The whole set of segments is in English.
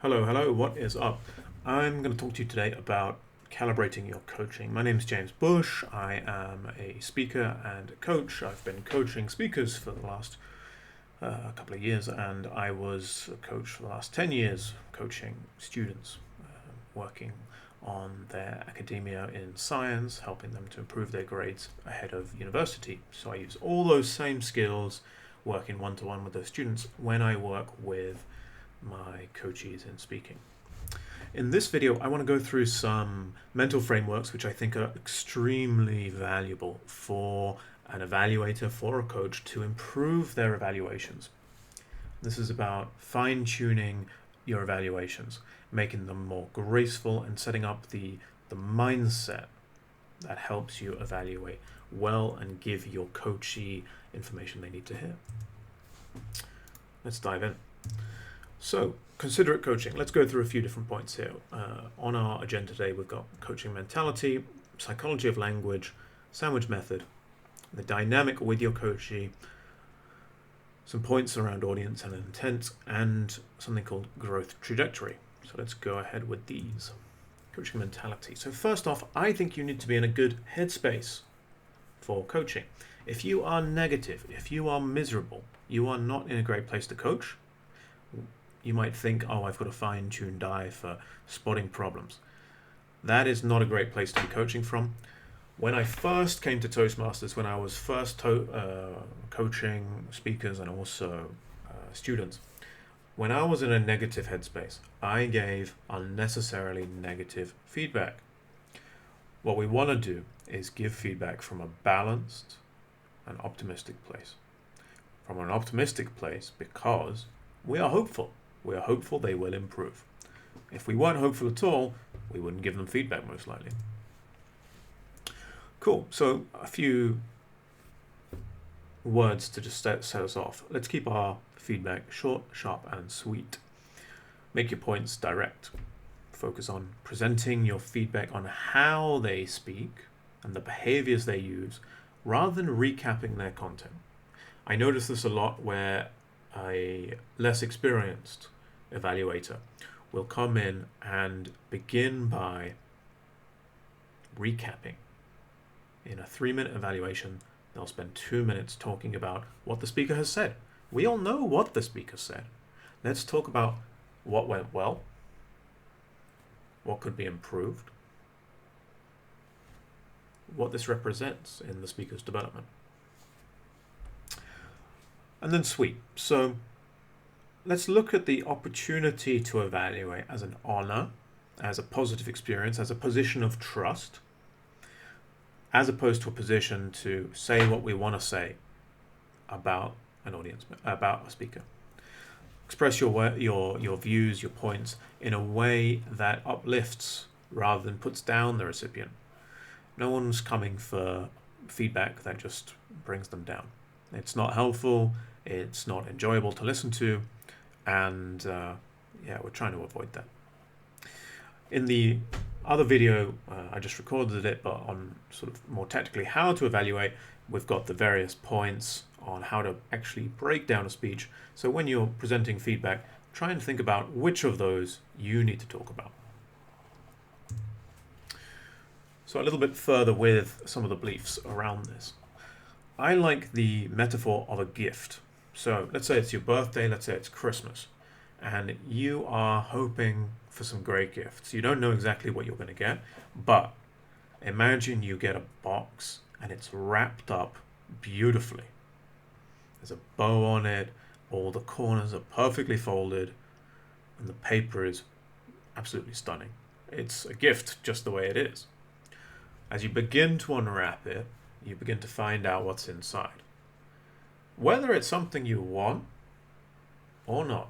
Hello, what is up? I'm going to talk to you today about calibrating your coaching. My name is James Bush. I am a speaker and a coach. I've been coaching speakers for the last couple of years, and I was a coach for the last 10 years, coaching students, working on their academia in science, helping them to improve their grades ahead of university. So I use all those same skills working one-to-one with those students when I work with my coachees in speaking. In this video, I want to go through some mental frameworks which I think are extremely valuable for an evaluator, for a coach, to improve their evaluations. This is about fine-tuning your evaluations, making them more graceful and setting up the mindset that helps you evaluate well and give your coachee information they need to hear. Let's dive in. So, considerate coaching. Let's go through a few different points here. On our agenda today, we've got coaching mentality, psychology of language, sandwich method, the dynamic with your coachee, some points around audience and intent, and something called growth trajectory. So let's go ahead with these. Coaching mentality. So first off, I think you need to be in a good headspace for coaching. If you are negative, if you are miserable, you are not in a great place to coach. You might think, oh, I've got a fine-tuned eye for spotting problems. That is not a great place to be coaching from. When I first came to Toastmasters, when I was first coaching speakers and also students, when I was in a negative headspace, I gave unnecessarily negative feedback. What we want to do is give feedback from a balanced and optimistic place. From an optimistic place because we are hopeful. We are hopeful they will improve. If we weren't hopeful at all, we wouldn't give them feedback most likely. Cool, so a few words to just set us off. Let's keep our feedback short, sharp, and sweet. Make your points direct. Focus on presenting your feedback on how they speak and the behaviors they use, rather than recapping their content. I notice this a lot where a less experienced evaluator will come in and begin by recapping. In a 3-minute evaluation, they'll spend 2 minutes talking about what the speaker has said. We all know what the speaker said. Let's talk about what went well, what could be improved, what this represents in the speaker's development. And then sweet. So let's look at the opportunity to evaluate as an honor, as a positive experience, as a position of trust, as opposed to a position to say what we want to say about an audience, about a speaker. Express your views, your points in a way that uplifts rather than puts down the recipient. No one's coming for feedback that just brings them down. It's not helpful, it's not enjoyable to listen to, and we're trying to avoid that. In the other video, I just recorded it, but on sort of more technically how to evaluate, we've got the various points on how to actually break down a speech. So when you're presenting feedback, try and think about which of those you need to talk about. So a little bit further with some of the beliefs around this. I like the metaphor of a gift. So let's say it's your birthday, let's say it's Christmas, and you are hoping for some great gifts. You don't know exactly what you're going to get, but imagine you get a box and it's wrapped up beautifully. There's a bow on it, all the corners are perfectly folded, and the paper is absolutely stunning. It's a gift just the way it is. As you begin to unwrap it, you begin to find out what's inside. Whether it's something you want or not,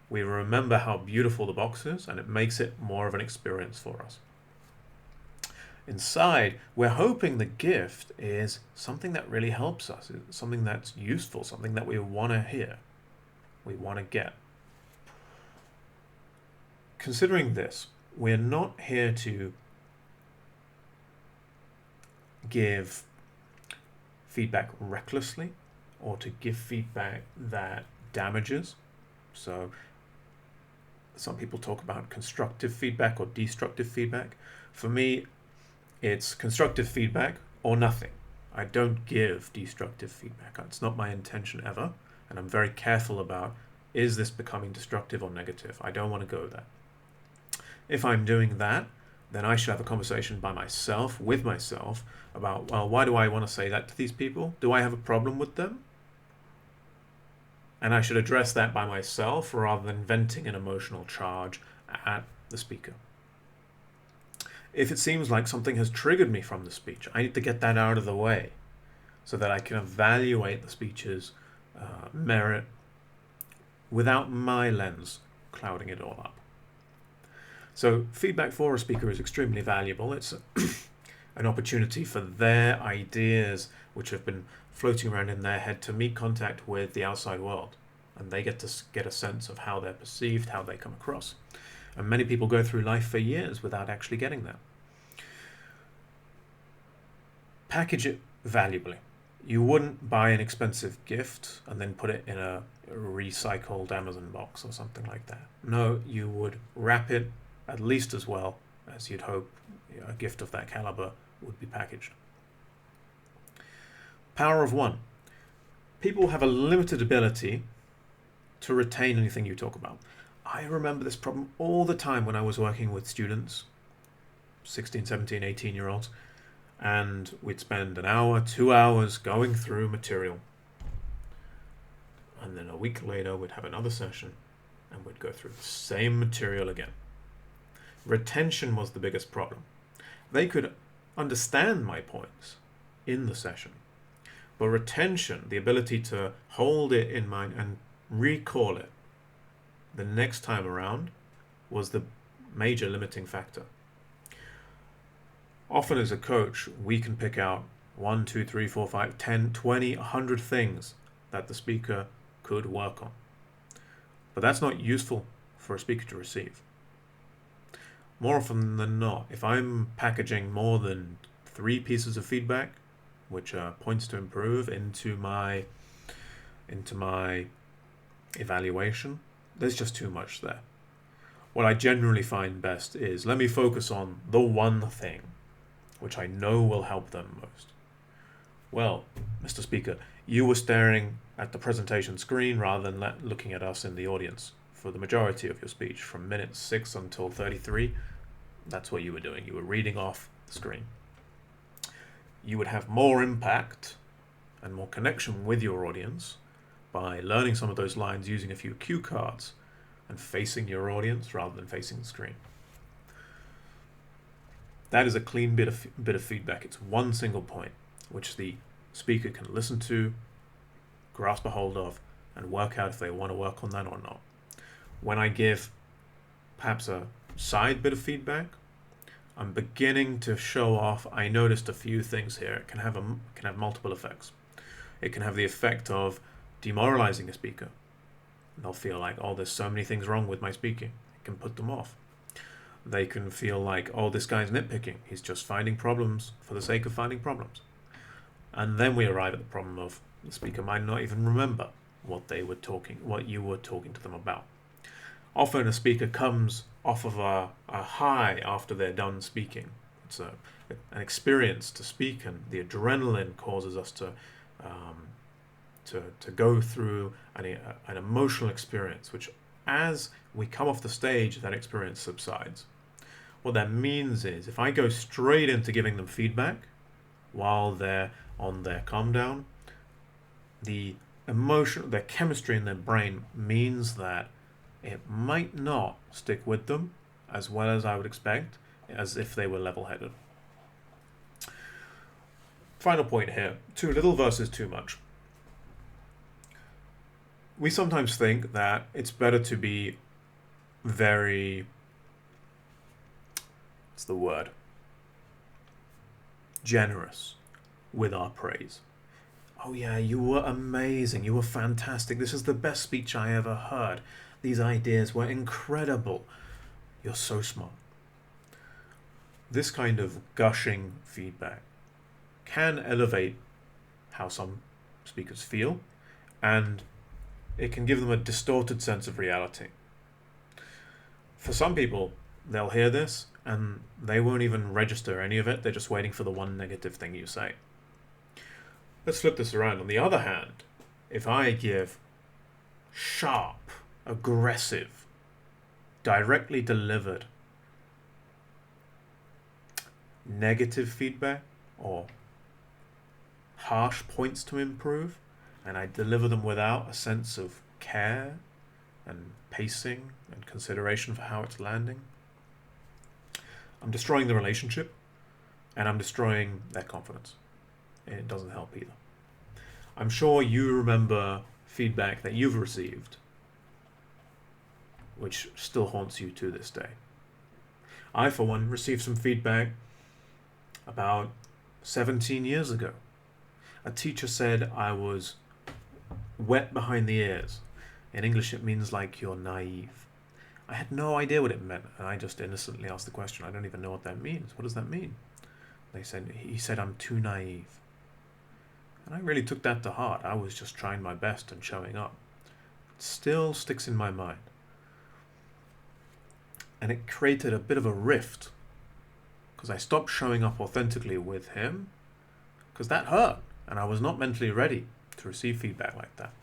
we remember how beautiful the box is, and it makes it more of an experience for us. Inside, we're hoping the gift is something that really helps us, something that's useful, something that we want to hear, we want to get. Considering this, we're not here to give feedback recklessly or to give feedback that damages. So Some people talk about constructive feedback or destructive feedback. For me, it's constructive feedback or nothing. I don't give destructive feedback. It's not my intention ever, and I'm very careful about, is this becoming destructive or negative? I don't want to go there. If I'm doing that, then I should have a conversation by myself, with myself, about, well, why do I want to say that to these people? Do I have a problem with them? And I should address that by myself rather than venting an emotional charge at the speaker. If it seems like something has triggered me from the speech, I need to get that out of the way so that I can evaluate the speech's merit without my lens clouding it all up. So feedback for a speaker is extremely valuable. It's an opportunity for their ideas, which have been floating around in their head, to meet contact with the outside world. And they get to get a sense of how they're perceived, how they come across. And many people go through life for years without actually getting that. Package it valuably. You wouldn't buy an expensive gift and then put it in a recycled Amazon box or something like that. No, you would wrap it at least as well as you'd hope a gift of that caliber would be packaged. Power of one. People have a limited ability to retain anything you talk about. I remember this problem all the time when I was working with students, 16, 17, 18-year-olds, and we'd spend an hour, 2 hours going through material. And then a week later, we'd have another session, and we'd go through the same material again. Retention was the biggest problem. They could understand my points in the session, but retention, the ability to hold it in mind and recall it the next time around, was the major limiting factor. Often as a coach, we can pick out 1, 2, 3, 4, 5, 10, 20, 100 things that the speaker could work on. But that's not useful for a speaker to receive. More often than not, if I'm packaging more than 3 pieces of feedback, which are points to improve, into my evaluation, there's just too much there. What I generally find best is, let me focus on the one thing which I know will help them most. Well, Mr. Speaker, you were staring at the presentation screen rather than looking at us in the audience for the majority of your speech, from minute 6 until 33. That's what you were doing. You were reading off the screen. You would have more impact and more connection with your audience by learning some of those lines using a few cue cards and facing your audience rather than facing the screen. That is a clean bit of feedback. It's one single point which the speaker can listen to, grasp a hold of, and work out if they want to work on that or not. When I give perhaps a side bit of feedback, I'm beginning to show off, I noticed a few things here. It can have multiple effects. It can have the effect of demoralizing a speaker. They'll feel like, oh, there's so many things wrong with my speaking. It can put them off. They can feel like, oh, this guy's nitpicking. He's just finding problems for the sake of finding problems. And then we arrive at the problem of the speaker might not even remember what you were talking to them about. Often a speaker comes off of a high after they're done speaking. It's an experience to speak, and the adrenaline causes us to go through an emotional experience, which as we come off the stage, that experience subsides. What that means is, if I go straight into giving them feedback while they're on their calm down, the chemistry in their brain means that it might not stick with them as well as I would expect, as if they were level-headed. Final point here, too little versus too much. We sometimes think that it's better to be very, generous with our praise. Oh yeah, you were amazing, you were fantastic, this is the best speech I ever heard. These ideas were incredible. You're so smart. This kind of gushing feedback can elevate how some speakers feel, and it can give them a distorted sense of reality. For some people, they'll hear this and they won't even register any of it. They're just waiting for the one negative thing you say. Let's flip this around. On the other hand, if I give sharp, aggressive, directly delivered negative feedback or harsh points to improve, and I deliver them without a sense of care and pacing and consideration for how it's landing, I'm destroying the relationship and I'm destroying their confidence. And it doesn't help either. I'm sure you remember feedback that you've received which still haunts you to this day. I, for one, received some feedback about 17 years ago. A teacher said I was wet behind the ears. In English, it means like you're naive. I had no idea what it meant, and I just innocently asked the question. I don't even know what that means. What does that mean? He said I'm too naive. And I really took that to heart. I was just trying my best and showing up. It still sticks in my mind. And it created a bit of a rift because I stopped showing up authentically with him because that hurt, and I was not mentally ready to receive feedback like that.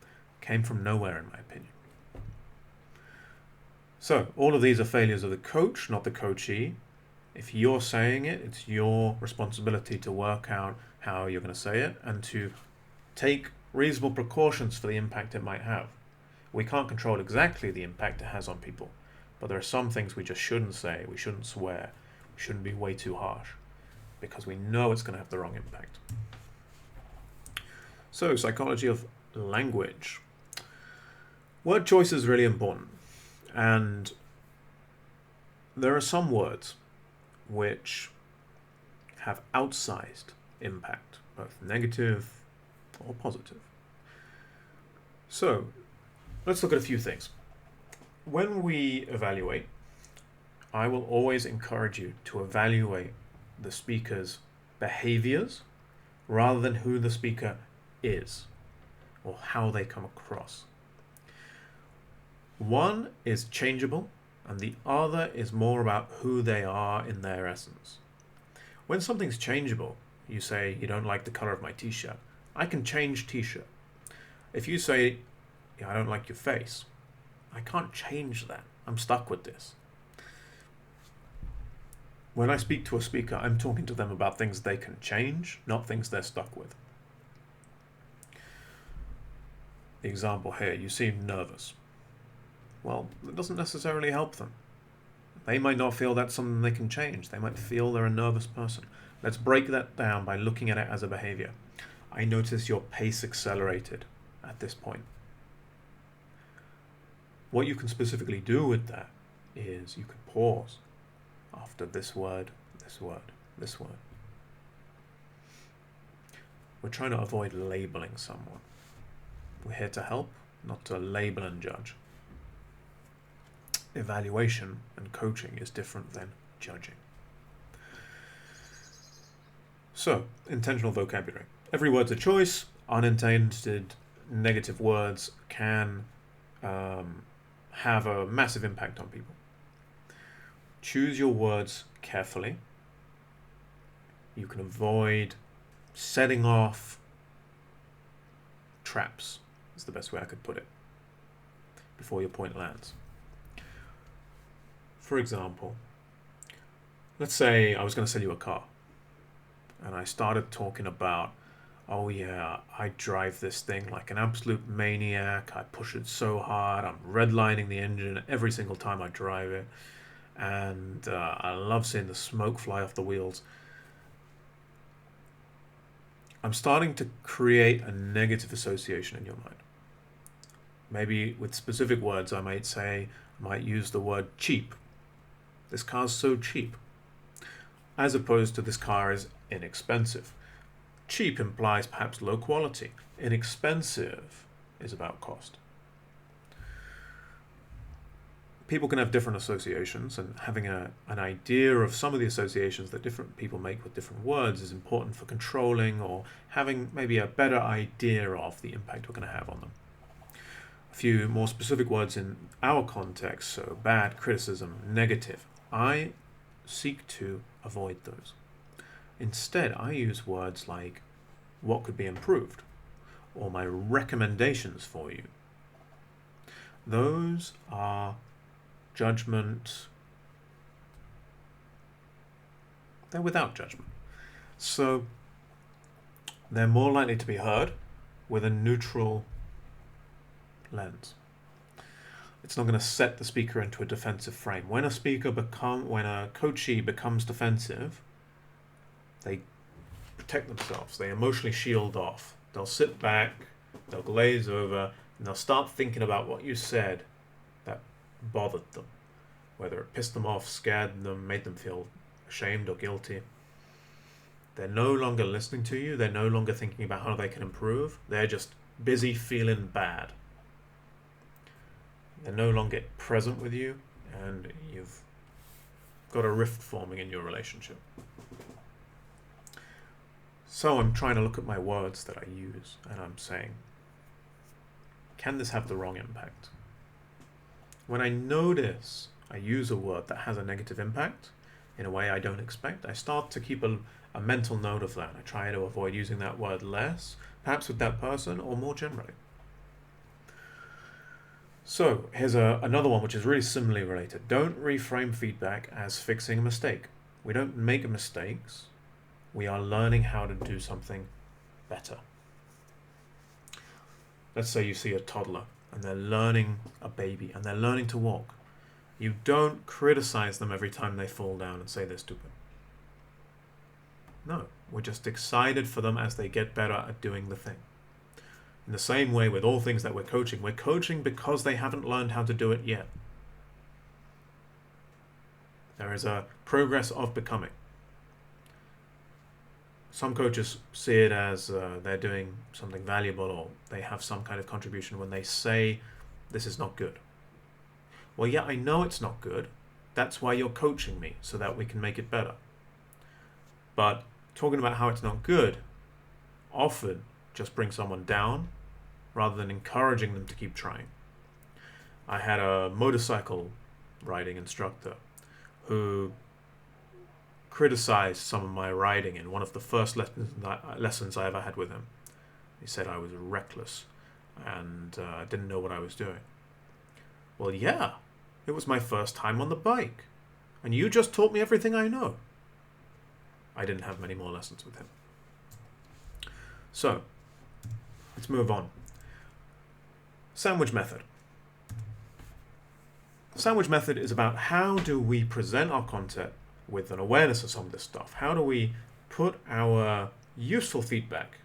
It came from nowhere, in my opinion. So all of these are failures of the coach, not the coachee. If you're saying it, it's your responsibility to work out how you're going to say it and to take reasonable precautions for the impact it might have. We can't control exactly the impact it has on people, but there are some things we just shouldn't say. We shouldn't swear. We shouldn't be way too harsh because we know it's going to have the wrong impact. So, psychology of language. Word choice is really important, and there are some words which have outsized impact, both negative or positive. So, let's look at a few things. When we evaluate, I will always encourage you to evaluate the speaker's behaviors rather than who the speaker is or how they come across. One is changeable and the other is more about who they are in their essence. When something's changeable, you say, you don't like the color of my t-shirt. I can change t-shirt. If you say, I don't like your face, I can't change that. I'm stuck with this. When I speak to a speaker, I'm talking to them about things they can change, not things they're stuck with. The example here, you seem nervous. Well, it doesn't necessarily help them. They might not feel that's something they can change. They might feel they're a nervous person. Let's break that down by looking at it as a behavior. I notice your pace accelerated at this point. What you can specifically do with that is you can pause after this word, this word, this word. We're trying to avoid labeling someone. We're here to help, not to label and judge. Evaluation and coaching is different than judging. So, intentional vocabulary. Every word's a choice. Unintended negative words can have a massive impact on people. Choose your words carefully. You can avoid setting off traps, is the best way I could put it, before your point lands. For example, let's say I was going to sell you a car, and I started talking about, oh yeah, I drive this thing like an absolute maniac. I push it so hard. I'm redlining the engine every single time I drive it. And I love seeing the smoke fly off the wheels. I'm starting to create a negative association in your mind. Maybe with specific words, I might use the word cheap. This car's so cheap. As opposed to this car is inexpensive. Cheap implies perhaps low quality. Inexpensive is about cost. People can have different associations, and having an idea of some of the associations that different people make with different words is important for controlling or having maybe a better idea of the impact we're going to have on them. A few more specific words in our context, so bad, criticism, negative. I seek to avoid those. Instead, I use words like what could be improved or my recommendations for you. Those are judgment. They're without judgment. So they're more likely to be heard with a neutral lens. It's not going to set the speaker into a defensive frame. When a coachee becomes defensive, they protect themselves. They emotionally shield off. They'll sit back, they'll glaze over, and they'll start thinking about what you said that bothered them, whether it pissed them off, scared them, made them feel ashamed or guilty. They're no longer listening to you. They're no longer thinking about how they can improve. They're just busy feeling bad. They're no longer present with you, and you've got a rift forming in your relationship. So I'm trying to look at my words that I use, and I'm saying, can this have the wrong impact? When I notice I use a word that has a negative impact in a way I don't expect, I start to keep a mental note of that. I try to avoid using that word less, perhaps with that person or more generally. So here's another one which is really similarly related. Don't reframe feedback as fixing a mistake. We don't make mistakes. We are learning how to do something better. Let's say you see a toddler and they're learning, a baby, and they're learning to walk. You don't criticize them every time they fall down and say they're stupid. No, we're just excited for them as they get better at doing the thing. In the same way with all things that we're coaching because they haven't learned how to do it yet. There is a progress of becoming. Some coaches see it as they're doing something valuable, or they have some kind of contribution when they say, this is not good. Well, yeah, I know it's not good. That's why you're coaching me, so that we can make it better. But talking about how it's not good often just brings someone down rather than encouraging them to keep trying. I had a motorcycle riding instructor who criticized some of my riding in one of the first lessons I ever had with him. He said I was reckless and didn't know what I was doing. Well, yeah, it was my first time on the bike, and you just taught me everything I know. I didn't have many more lessons with him. So, let's move on. Sandwich method. The sandwich method is about how do we present our content with an awareness of some of this stuff. How do we put our useful feedback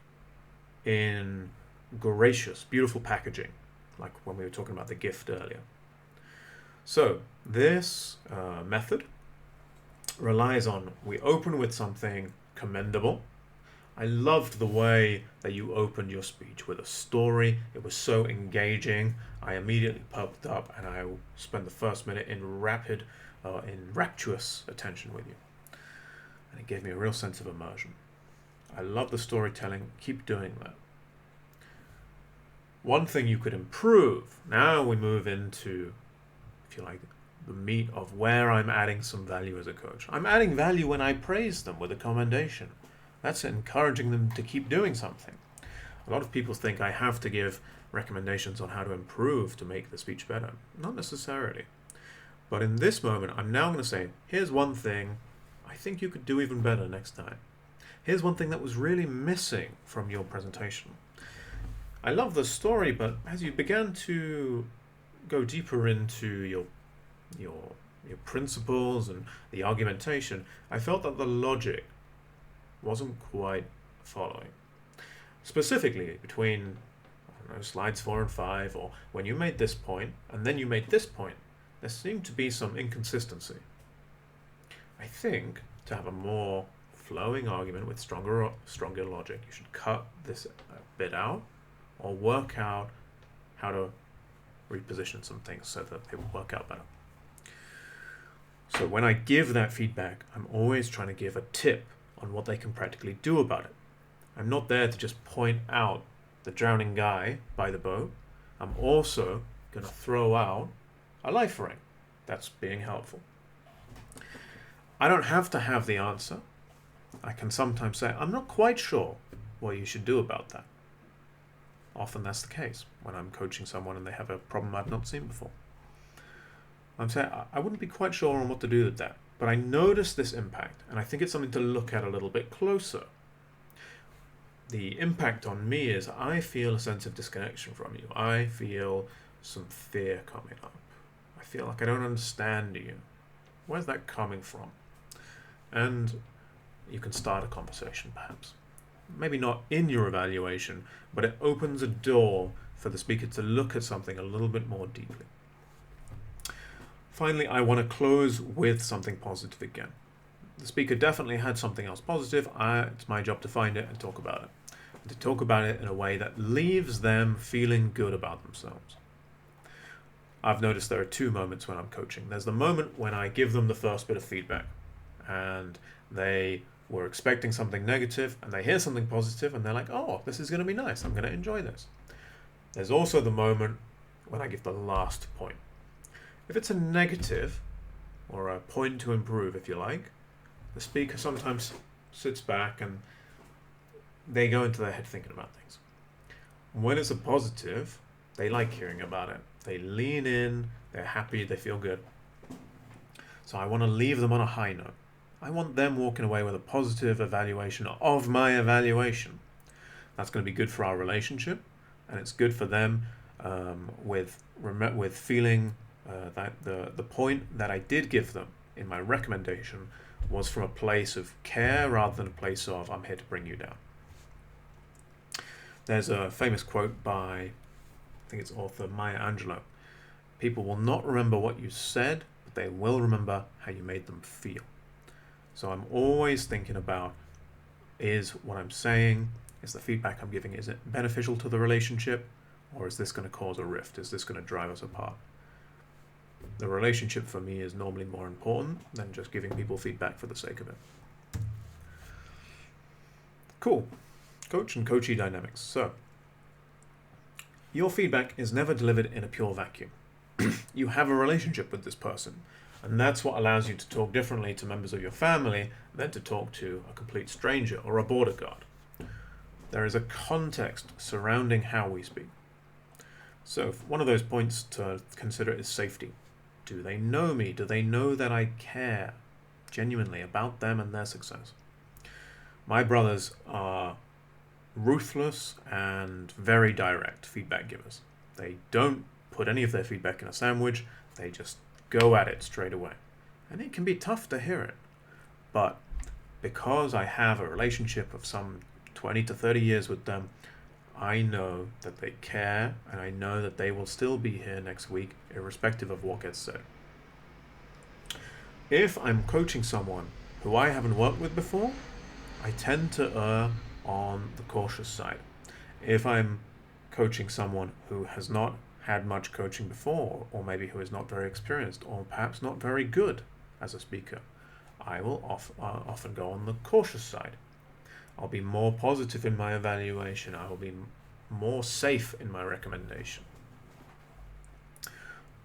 in gracious, beautiful packaging, like when we were talking about the gift earlier. So this method relies on, we open with something commendable. I loved the way that you opened your speech with a story. It was so engaging. I immediately perked up and I spent the first minute in rapturous attention with you. And it gave me a real sense of immersion. I love the storytelling. Keep doing that. One thing you could improve, now we move into, if you like, the meat of where I'm adding some value as a coach. I'm adding value when I praise them with a commendation. That's encouraging them to keep doing something. A lot of people think I have to give recommendations on how to improve to make the speech better. Not necessarily. But in this moment, I'm now going to say, here's one thing I think you could do even better next time. Here's one thing that was really missing from your presentation. I love the story, but as you began to go deeper into your principles and the argumentation, I felt that the logic wasn't quite following. Specifically between, slides 4 and 5, or when you made this point and then you made this point, there seemed to be some inconsistency. I think to have a more flowing argument with stronger logic, you should cut this bit out or work out how to reposition some things so that they will work out better. So when I give that feedback, I'm always trying to give a tip on what they can practically do about it. I'm not there to just point out the drowning guy by the boat. I'm also going to throw out a life ring that's being helpful. I don't have to have the answer. I can sometimes say, I'm not quite sure what you should do about that. Often that's the case when I'm coaching someone and they have a problem I've not seen before. I'm saying, I wouldn't be quite sure on what to do with that, but I notice this impact, and I think it's something to look at a little bit closer. The impact on me is I feel a sense of disconnection from you. I feel some fear coming up. I feel like I don't understand you. Where's that coming from? And you can start a conversation, perhaps. Maybe not in your evaluation, but it opens a door for the speaker to look at something a little bit more deeply. Finally, I want to close with something positive again. The speaker definitely had something else positive. It's my job to find it and talk about it. And to talk about it in a way that leaves them feeling good about themselves. I've noticed there are two moments when I'm coaching. There's the moment when I give them the first bit of feedback and they were expecting something negative and they hear something positive and they're like, oh, this is going to be nice. I'm going to enjoy this. There's also the moment when I give the last point. If it's a negative, or a point to improve, if you like, the speaker sometimes sits back and they go into their head thinking about things. When it's a positive, they like hearing about it. They lean in, they're happy, they feel good. So I want to leave them on a high note. I want them walking away with a positive evaluation of my evaluation. That's going to be good for our relationship, and it's good for them with feeling that the point that I did give them in my recommendation was from a place of care rather than a place of I'm here to bring you down. There's a famous quote by, I think it's author Maya Angelou. People will not remember what you said, but they will remember how you made them feel. So I'm always thinking about, is what I'm saying, is the feedback I'm giving, is it beneficial to the relationship, or is this going to cause a rift? Is this going to drive us apart? The relationship for me is normally more important than just giving people feedback for the sake of it. Cool. Coach and coachee dynamics. So, your feedback is never delivered in a pure vacuum. You have a relationship with this person, and that's what allows you to talk differently to members of your family than to talk to a complete stranger or a border guard. There is a context surrounding how we speak. So one of those points to consider is safety. Do they know me? Do they know that I care genuinely about them and their success? My brothers are ruthless and very direct feedback givers. They don't put any of their feedback in a sandwich. They just go at it straight away. And it can be tough to hear it. But because I have a relationship of some 20 to 30 years with them, I know that they care, and I know that they will still be here next week, irrespective of what gets said. If I'm coaching someone who I haven't worked with before, I tend to err on the cautious side. If I'm coaching someone who has not had much coaching before, or maybe who is not very experienced, or perhaps not very good as a speaker, I will often go on the cautious side. I'll be more positive in my evaluation. I will be more safe in my recommendation.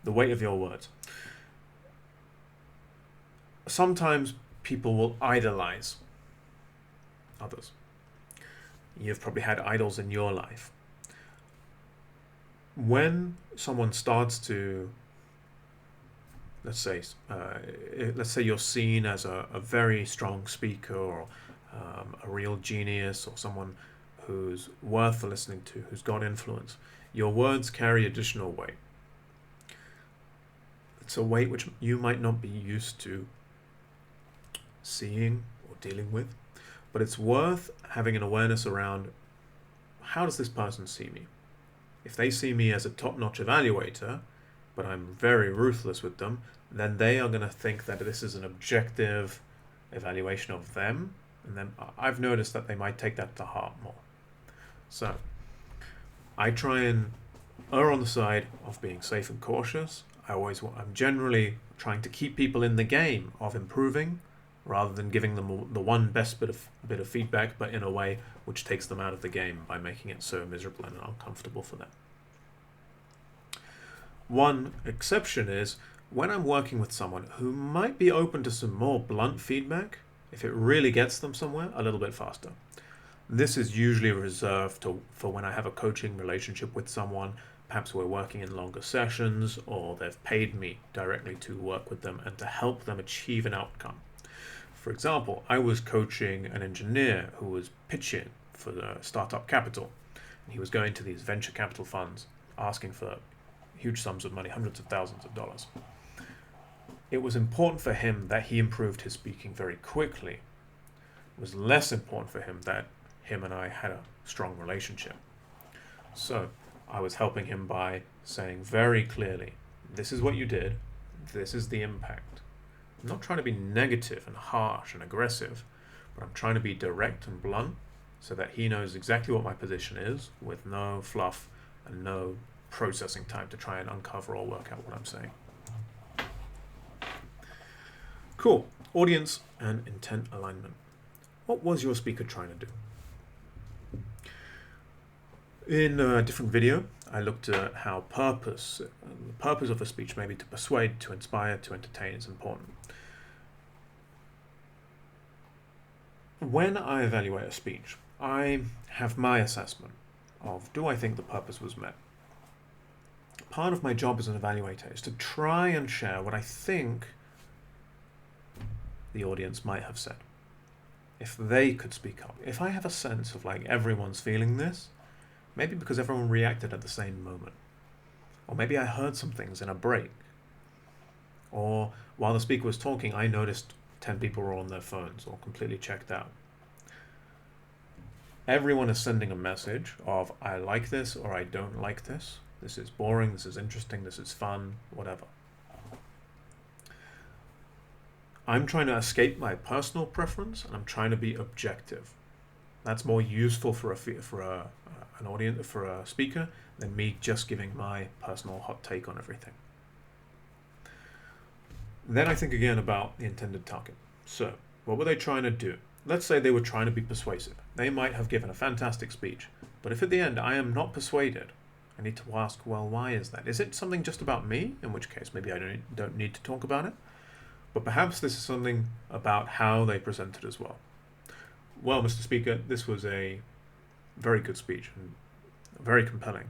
The weight of your words. Sometimes people will idolize others. You've probably had idols in your life. When someone starts to, let's say you're seen as a very strong speaker, or a real genius, or someone who's worth listening to, who's got influence, your words carry additional weight. It's a weight which you might not be used to seeing or dealing with, but it's worth having an awareness around, how does this person see me? If they see me as a top-notch evaluator, but I'm very ruthless with them, then they are going to think that this is an objective evaluation of them, and then I've noticed that they might take that to heart more. So I try and err on the side of being safe and cautious. I'm generally trying to keep people in the game of improving, rather than giving them the one best bit of feedback, but in a way which takes them out of the game by making it so miserable and uncomfortable for them. One exception is when I'm working with someone who might be open to some more blunt feedback, if it really gets them somewhere, a little bit faster. This is usually reserved for when I have a coaching relationship with someone. Perhaps we're working in longer sessions, or they've paid me directly to work with them and to help them achieve an outcome. For example, I was coaching an engineer who was pitching for the startup capital. And he was going to these venture capital funds asking for huge sums of money, hundreds of thousands of dollars. It was important for him that he improved his speaking very quickly. It was less important for him that him and I had a strong relationship. So I was helping him by saying very clearly, this is what you did, this is the impact. I'm not trying to be negative and harsh and aggressive, but I'm trying to be direct and blunt so that he knows exactly what my position is with no fluff and no processing time to try and uncover or work out what I'm saying. Cool. Audience and intent alignment. What was your speaker trying to do? In a different video, I looked at how the purpose of a speech, maybe to persuade, to inspire, to entertain, is important. When I evaluate a speech, I have my assessment of, do I think the purpose was met? Part of my job as an evaluator is to try and share what I think the audience might have said. If they could speak up, if I have a sense of like everyone's feeling this, maybe because everyone reacted at the same moment. Or maybe I heard some things in a break. Or while the speaker was talking, I noticed 10 people were on their phones or completely checked out. Everyone is sending a message of, I like this or I don't like this. This is boring, this is interesting, this is fun, whatever. I'm trying to escape my personal preference and I'm trying to be objective. That's more useful for an audience, for a speaker, than me just giving my personal hot take on everything. Then I think again about the intended target. So, what were they trying to do? Let's say they were trying to be persuasive. They might have given a fantastic speech, but if at the end I am not persuaded, I need to ask, well, why is that? Is it something just about me? In which case, maybe I don't need to talk about it. But perhaps this is something about how they presented as well. Well, Mr. Speaker, this was a very good speech and very compelling.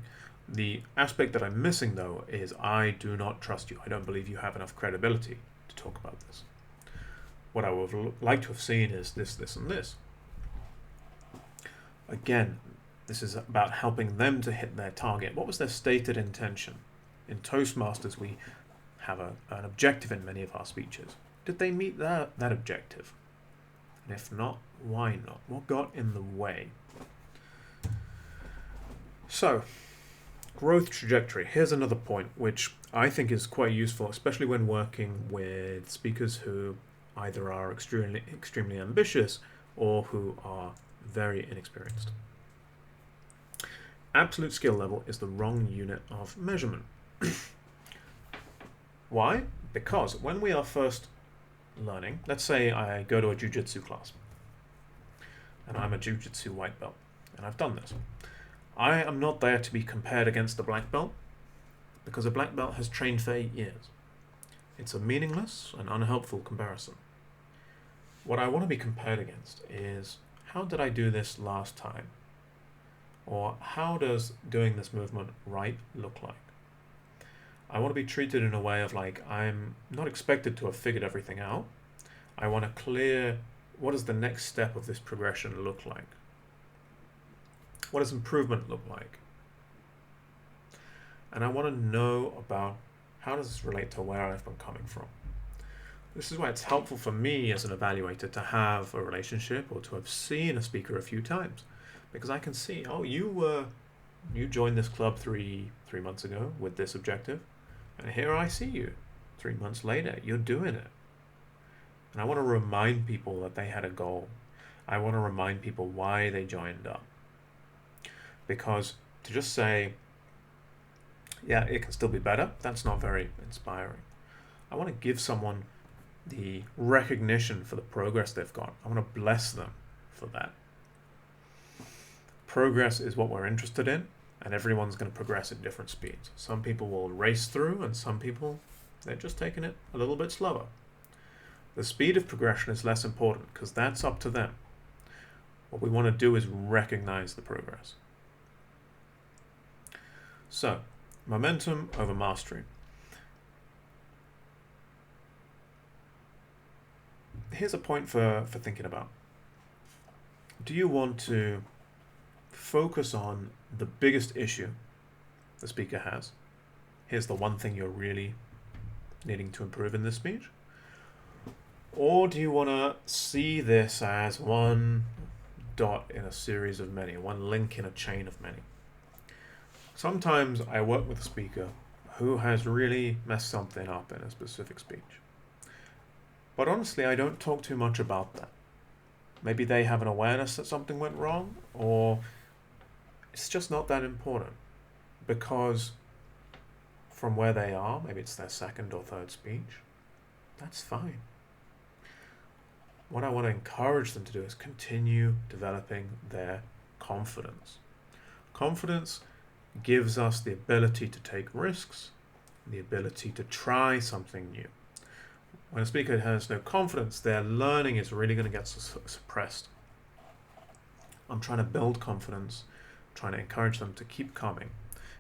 The aspect that I'm missing, though, is I do not trust you. I don't believe you have enough credibility to talk about this. What I would like to have seen is this, this, and this. Again, this is about helping them to hit their target. What was their stated intention? In Toastmasters, we have an objective in many of our speeches. Did they meet that objective? And if not, why not? What got in the way? So, growth trajectory. Here's another point which I think is quite useful, especially when working with speakers who either are extremely ambitious or who are very inexperienced. Absolute skill level is the wrong unit of measurement. Why? Because when we are first learning, let's say I go to a jiu-jitsu class and I'm a jiu-jitsu white belt and I've done this. I am not there to be compared against a black belt because a black belt has trained for 8 years. It's a meaningless and unhelpful comparison. What I want to be compared against is, how did I do this last time? Or how does doing this movement right look like? I want to be treated in a way of like, I'm not expected to have figured everything out. I want to clear, what does the next step of this progression look like? What does improvement look like? And I want to know about how does this relate to where I've been coming from. This is why it's helpful for me as an evaluator to have a relationship or to have seen a speaker a few times, because I can see, oh, you joined this club three months ago with this objective, and here I see you 3 months later, you're doing it. And I want to remind people that they had a goal. I want to remind people why they joined up. Because to just say, yeah, it can still be better, that's not very inspiring. I want to give someone the recognition for the progress they've got. I want to bless them for that. Progress is what we're interested in, and everyone's going to progress at different speeds. Some people will race through, and some people, they're just taking it a little bit slower. The speed of progression is less important because that's up to them. What we want to do is recognize the progress. So, momentum over mastery. Here's a point for thinking about. Do you want to focus on the biggest issue the speaker has? Here's the one thing you're really needing to improve in this speech. Or do you want to see this as one dot in a series of many, one link in a chain of many? Sometimes I work with a speaker who has really messed something up in a specific speech. But honestly, I don't talk too much about that. Maybe they have an awareness that something went wrong, or it's just not that important. Because from where they are, maybe it's their second or third speech, that's fine. What I want to encourage them to do is continue developing their confidence. Confidence gives us the ability to take risks, the ability to try something new. When a speaker has no confidence, their learning is really going to get suppressed. I'm trying to build confidence, trying to encourage them to keep coming.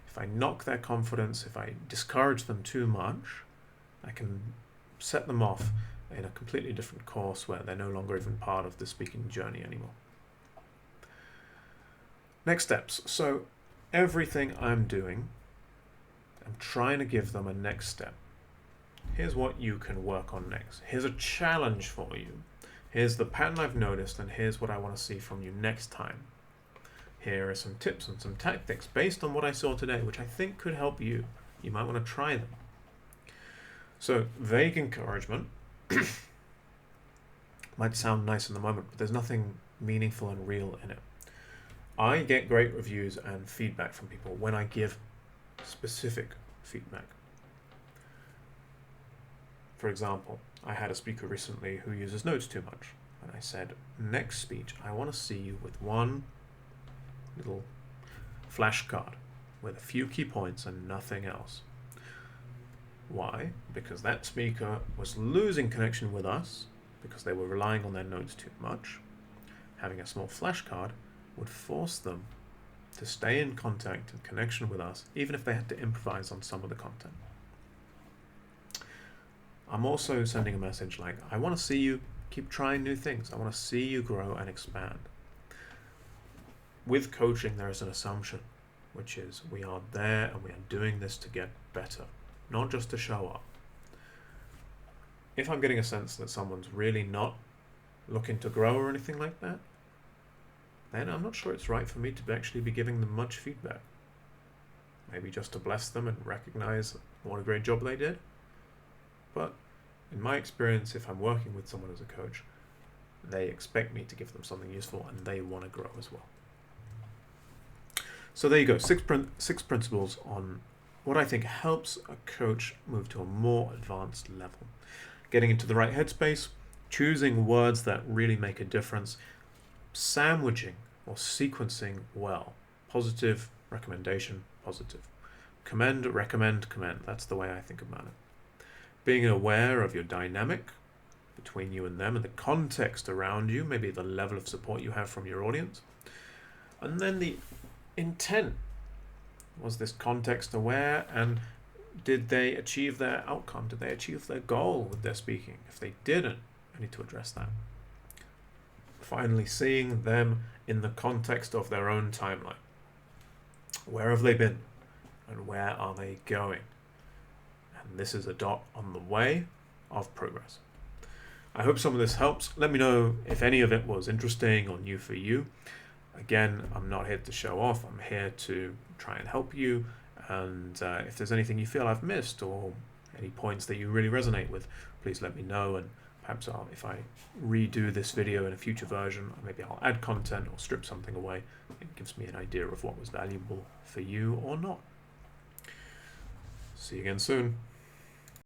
If I knock their confidence, if I discourage them too much, I can set them off in a completely different course where they're no longer even part of the speaking journey anymore. Next steps. So everything I'm doing, I'm trying to give them a next step. Here's what you can work on next. Here's a challenge for you. Here's the pattern I've noticed, and here's what I want to see from you next time. Here are some tips and some tactics based on what I saw today, which I think could help you. You might want to try them. So vague encouragement might sound nice in the moment, but there's nothing meaningful and real in it. I get great reviews and feedback from people when I give specific feedback. For example, I had a speaker recently who uses notes too much, and I said, next speech, I want to see you with one little flashcard with a few key points and nothing else. Why? Because that speaker was losing connection with us because they were relying on their notes too much. Having a small flashcard would force them to stay in contact and connection with us, even if they had to improvise on some of the content. I'm also sending a message like, I want to see you keep trying new things. I want to see you grow and expand. With coaching, there is an assumption, which is we are there and we are doing this to get better, not just to show up. If I'm getting a sense that someone's really not looking to grow or anything like that, then I'm not sure it's right for me to actually be giving them much feedback. Maybe just to bless them and recognize what a great job they did. But in my experience, if I'm working with someone as a coach, they expect me to give them something useful and they want to grow as well. So there you go, six principles on what I think helps a coach move to a more advanced level. Getting into the right headspace, choosing words that really make a difference, sandwiching or sequencing well. Positive, recommendation, positive. Commend, recommend, commend. That's the way I think about it. Being aware of your dynamic between you and them and the context around you, maybe the level of support you have from your audience. And then the intent. Was this context aware, and did they achieve their outcome? Did they achieve their goal with their speaking? If they didn't, I need to address that. Finally, seeing them in the context of their own timeline. Where have they been? And where are they going? And this is a dot on the way of progress. I hope some of this helps. Let me know if any of it was interesting or new for you. Again, I'm not here to show off. I'm here to try and help you. And if there's anything you feel I've missed or any points that you really resonate with, please let me know. And perhaps if I redo this video in a future version, maybe I'll add content or strip something away. It gives me an idea of what was valuable for you or not. See you again soon.